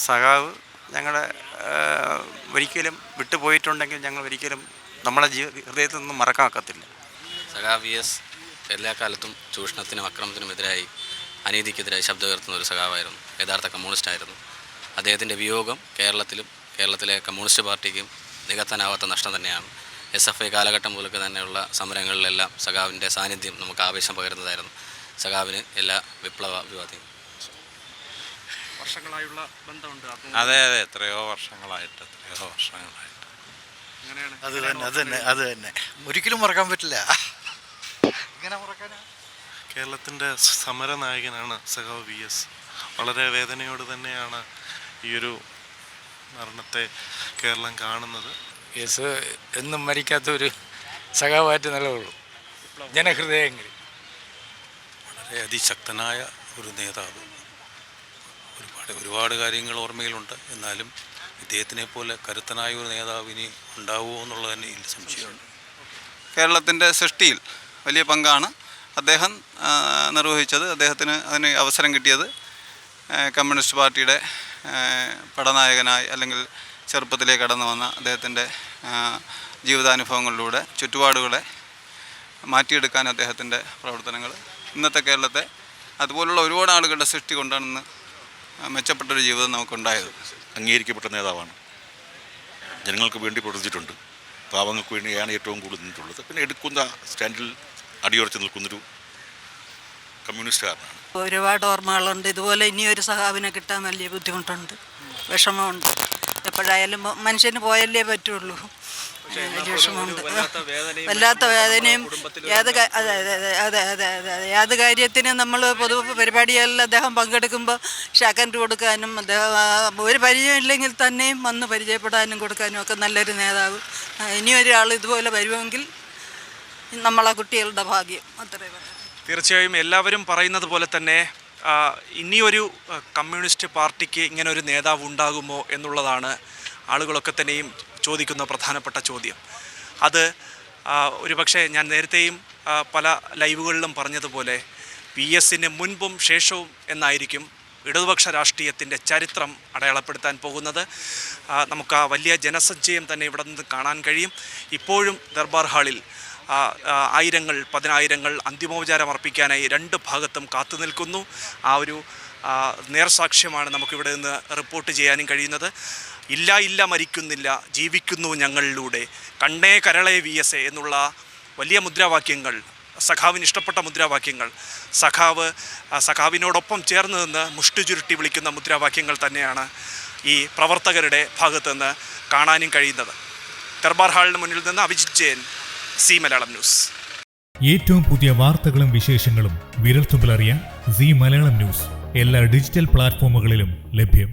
സഖാവ് ഞങ്ങളുടെ ഒരിക്കലും വിട്ടുപോയിട്ടുണ്ടെങ്കിൽ ഞങ്ങൾ ഒരിക്കലും നമ്മളെ ഹൃദയത്തിൽ നിന്നും മറക്കാക്കത്തില്ല. സഖാവ് വി എസ് എല്ലാ കാലത്തും ചൂഷണത്തിനും അക്രമത്തിനുമെതിരായി അനീതിക്കെതിരായി ശബ്ദമുയർത്തുന്ന ഒരു സഖാവായിരുന്നു. യഥാർത്ഥ കമ്മ്യൂണിസ്റ്റായിരുന്നു. അദ്ദേഹത്തിൻ്റെ വിയോഗം കേരളത്തിലെ കമ്മ്യൂണിസ്റ്റ് പാർട്ടിക്കും നികത്താനാവാത്ത നഷ്ടം തന്നെയാണ്. SFI കാലഘട്ടം മുതൽക്ക് തന്നെയുള്ള സമരങ്ങളിലെല്ലാം സഖാവിൻ്റെ സാന്നിധ്യം നമുക്ക് ആവേശം പകരുന്നതായിരുന്നു. സഖാവിന് എല്ലാ വിപ്ലവ അഭിവാദ്യങ്ങളും. വർഷങ്ങളായുള്ള ബന്ധമുണ്ട്. അതെ എത്രയോ വർഷങ്ങളായിട്ട് അത് തന്നെ ഒരിക്കലും മറക്കാൻ പറ്റില്ല. ഇങ്ങനെ മറക്കാനാ? കേരളത്തിൻ്റെ സമരനായകനാണ് സഖാവ് വി എസ്. വളരെ വേദനയോട് തന്നെയാണ് ഈ ഒരു മരണത്തെ കേരളം കാണുന്നത്. എസ് എന്നും മരിക്കാത്തൊരു സഖാവായിട്ട് നിലകൊള്ളും ജനഹൃദയങ്ങളിൽ. വളരെ അതിശക്തനായ ഒരു നേതാവ്. ഒരുപാട് കാര്യങ്ങൾ ഓർമ്മയിലുണ്ട്. എന്നാലും ഇദ്ദേഹത്തിനെ പോലെ കരുത്തനായ ഒരു നേതാവ് ഇനി ഉണ്ടാവുമോ എന്നുള്ളത് തന്നെ ഇതിൽ സംശയമുണ്ട്. കേരളത്തിൻ്റെ സൃഷ്ടിയിൽ വലിയ പങ്കാണ് അദ്ദേഹം നിർവഹിച്ചത്. അദ്ദേഹത്തിന് അതിന് അവസരം കിട്ടിയത് കമ്മ്യൂണിസ്റ്റ് പാർട്ടിയുടെ പടനായകനായി അല്ലെങ്കിൽ ചെറുപ്പത്തിലേക്ക് കടന്നു വന്ന അദ്ദേഹത്തിൻ്റെ ജീവിതാനുഭവങ്ങളിലൂടെ ചുറ്റുപാടുകളെ മാറ്റിയെടുക്കാൻ അദ്ദേഹത്തിൻ്റെ പ്രവർത്തനങ്ങൾ ഇന്നത്തെ കേരളത്തെ അതുപോലുള്ള ഒരുപാട് ആളുകളുടെ സൃഷ്ടി കൊണ്ടാണ് മെച്ചപ്പെട്ടൊരു ജീവിതം നമുക്കുണ്ടായത്. അംഗീകരിക്കപ്പെട്ട നേതാവാണ്. ജനങ്ങൾക്ക് വേണ്ടി പ്രവർത്തിച്ചിട്ടുണ്ട്. പാവങ്ങൾക്ക് വേണ്ടിയാണ് ഏറ്റവും കൂടുതൽ നിന്നിട്ടുള്ളത്. പിന്നെ എടുക്കുന്ന സ്റ്റാൻഡിൽ അടിയുറച്ച് നിൽക്കുന്നൊരു കമ്മ്യൂണിസ്റ്റുകാരനാണ്. ഒരുപാട് ഓർമ്മകളുണ്ട്. ഇതുപോലെ ഇനിയൊരു സഖാവിനെ കിട്ടാൻ വലിയ ബുദ്ധിമുട്ടുണ്ട്, വിഷമമുണ്ട്. എപ്പോഴായാലും മനുഷ്യന് പോയല്ലേ പറ്റുള്ളൂ. വിഷമമുണ്ട്, വല്ലാത്ത വേദനയും. ഏത് കാര്യത്തിനും നമ്മൾ പൊതു പരിപാടികളിൽ അദ്ദേഹം പങ്കെടുക്കുമ്പോൾ ഷാക്കൻഡ് കൊടുക്കാനും അദ്ദേഹം ഒരു പരിചയമില്ലെങ്കിൽ തന്നെയും വന്ന് പരിചയപ്പെടാനും കൊടുക്കാനും ഒക്കെ നല്ലൊരു നേതാവ്. ഇനിയൊരാൾ ഇതുപോലെ വരുമെങ്കിൽ നമ്മളെ കുട്ടികളുടെ ഭാഗ്യം. അത്രയും തീർച്ചയായും എല്ലാവരും പറയുന്നത് പോലെ തന്നെ ഇനിയൊരു കമ്മ്യൂണിസ്റ്റ് പാർട്ടിക്ക് ഇങ്ങനെ ഒരു നേതാവ് ഉണ്ടാകുമോ എന്നുള്ളതാണ് ആളുകളൊക്കെ തന്നെയും ചോദിക്കുന്ന പ്രധാനപ്പെട്ട ചോദ്യം. അത് ഒരുപക്ഷെ ഞാൻ നേരത്തെയും പല ലൈവുകളിലും പറഞ്ഞതുപോലെ PS മുൻപും ശേഷവും എന്നായിരിക്കും ഇടതുപക്ഷ രാഷ്ട്രീയത്തിൻ്റെ ചരിത്രം അടയാളപ്പെടുത്താൻ പോകുന്നത്. നമുക്ക് ആ വലിയ ജനസഞ്ചയം തന്നെ ഇവിടെ നിന്ന് കാണാൻ കഴിയും. ഇപ്പോഴും ദർബാർ ഹാളിൽ ആയിരങ്ങൾ പതിനായിരങ്ങൾ അന്തിമോപചാരം അർപ്പിക്കാനായി രണ്ട് ഭാഗത്തും കാത്തു നിൽക്കുന്നു. ആ ഒരു നേർസാക്ഷ്യമാണ് നമുക്കിവിടെ നിന്ന് റിപ്പോർട്ട് ചെയ്യാനും കഴിയുന്നത്. ഇല്ല മരിക്കുന്നില്ല, ജീവിക്കുന്നു ഞങ്ങളിലൂടെ, കണ്ണേ കരളെ VS എന്നുള്ള വലിയ മുദ്രാവാക്യങ്ങൾ, സഖാവിന് ഇഷ്ടപ്പെട്ട മുദ്രാവാക്യങ്ങൾ, സഖാവിനോടൊപ്പം ചേർന്ന് നിന്ന് മുഷ്ടി ചുരുട്ടി വിളിക്കുന്ന മുദ്രാവാക്യങ്ങൾ തന്നെയാണ് ഈ പ്രവർത്തകരുടെ ഭാഗത്ത് നിന്ന് കാണാനും കഴിയുന്നത്. ദർബാർ ഹാളിന് മുന്നിൽ നിന്ന് അഭിജിത് ജയൻ, സി മലയാളം ന്യൂസ്. ഏറ്റവും പുതിയ വാർത്തകളും വിശേഷങ്ങളും വിരൽത്തുമ്പിലറിയാൻ സി മലയാളം ന്യൂസ് എല്ലാ ഡിജിറ്റൽ പ്ലാറ്റ്ഫോമുകളിലും ലഭ്യം.